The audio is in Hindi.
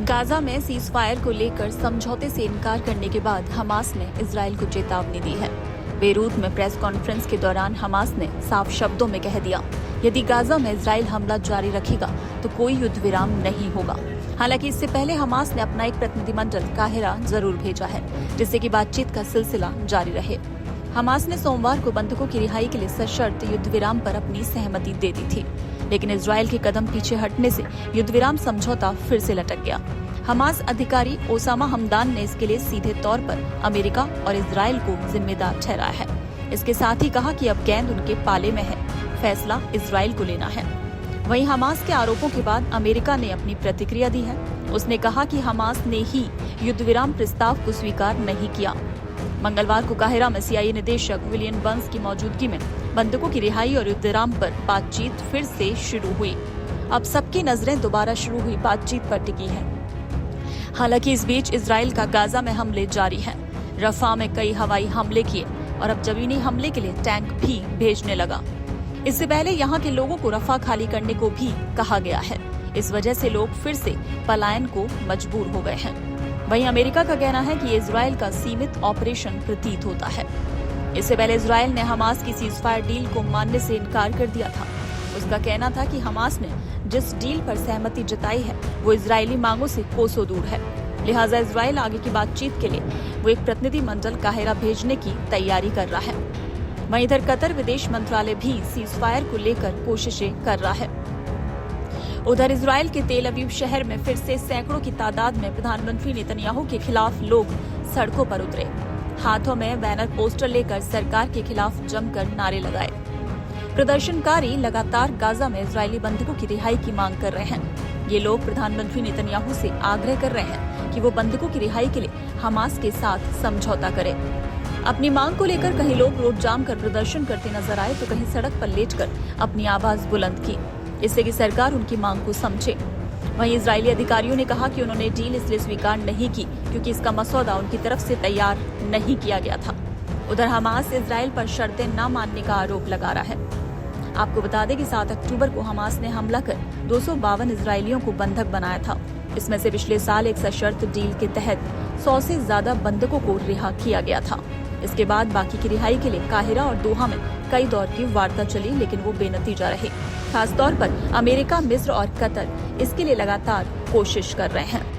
गाजा में सीज फायर को लेकर समझौते से इनकार करने के बाद हमास ने इजरायल को चेतावनी दी है। बेरूत में प्रेस कॉन्फ्रेंस के दौरान हमास ने साफ शब्दों में कह दिया, यदि गाजा में इजरायल हमला जारी रखेगा तो कोई युद्ध विराम नहीं होगा। हालांकि इससे पहले हमास ने अपना एक प्रतिनिधिमंडल काहिरा जरूर भेजा है, जिससे कि बातचीत का सिलसिला जारी रहे। हमास ने सोमवार को बंधकों की रिहाई के लिए सशर्त युद्ध विराम पर अपनी सहमति दे दी थी, लेकिन इजरायल के कदम पीछे हटने से युद्ध विराम समझौता फिर से लटक गया। हमास अधिकारी ओसामा हमदान ने इसके लिए सीधे तौर पर अमेरिका और इजरायल को जिम्मेदार ठहराया है। इसके साथ ही कहा कि अब गेंद उनके पाले में है, फैसला इजरायल को लेना है। वहीं हमास के आरोपों के बाद अमेरिका ने अपनी प्रतिक्रिया दी है। उसने कहा कि हमास ने ही युद्ध विराम प्रस्ताव को स्वीकार नहीं किया। मंगलवार को काहिरा में CIA निदेशक विलियम बर्न्स की मौजूदगी में बंधकों की रिहाई और युद्ध विराम पर बातचीत फिर से शुरू हुई। अब सबकी नजरें दोबारा शुरू हुई बातचीत पर टिकी है। हालांकि इस बीच इजरायल का गाजा में हमले जारी हैं। रफा में कई हवाई हमले किए और अब जमीनी हमले के लिए टैंक भी भेजने लगा। इससे पहले यहाँ के लोगों को रफा खाली करने को भी कहा गया है। इस वजह से लोग फिर से पलायन को मजबूर हो गए हैं। वहीं अमेरिका का कहना है कि इजरायल का सीमित ऑपरेशन प्रतीत होता है। इससे पहले इजरायल ने हमास की सीज फायर डील को मानने से इनकार कर दिया था। उसका कहना था कि हमास ने जिस डील पर सहमति जताई है वो इजरायली मांगों से कोसों दूर है, लिहाजा इजरायल आगे की बातचीत के लिए वो एक प्रतिनिधिमंडल काहिरा भेजने की तैयारी कर रहा है। वहीं इधर कतर विदेश मंत्रालय भी सीज फायर को लेकर कोशिशें कर रहा है। उधर इजरायल के तेल अवीव शहर में फिर से सैकड़ों की तादाद में प्रधानमंत्री नेतन्याहू के खिलाफ लोग सड़कों पर उतरे। हाथों में बैनर पोस्टर लेकर सरकार के खिलाफ जमकर नारे लगाए। प्रदर्शनकारी लगातार गाजा में इजरायली बंधकों की रिहाई की मांग कर रहे हैं। ये लोग प्रधानमंत्री नेतन्याहू से आग्रह कर रहे हैं कि वो बंधकों की रिहाई के लिए हमास के साथ समझौता करें। अपनी मांग को लेकर कहीं लोग रोड जाम कर प्रदर्शन करते नजर आए तो कहीं सड़क पर लेटकर अपनी आवाज बुलंद की, इससे कि सरकार उनकी मांग को समझे। वहीं इजरायली अधिकारियों ने कहा कि उन्होंने डील इसलिए स्वीकार नहीं की क्योंकि इसका मसौदा उनकी तरफ से तैयार नहीं किया गया था। उधर हमास इजरायल पर शर्तें न मानने का आरोप लगा रहा है। आपको बता दें कि 7 अक्टूबर को हमास ने हमला कर 252 इजरायलियों को बंधक बनाया था। इसमें से पिछले साल एक सशर्त डील के तहत 100 से ज्यादा बंधकों को रिहा किया गया था। इसके बाद बाकी की रिहाई के लिए काहिरा और दोहा में कई दौर की वार्ता चली, लेकिन वो बेनतीजा रही। खासतौर पर अमेरिका, मिस्र और कतर इसके लिए लगातार कोशिश कर रहे हैं।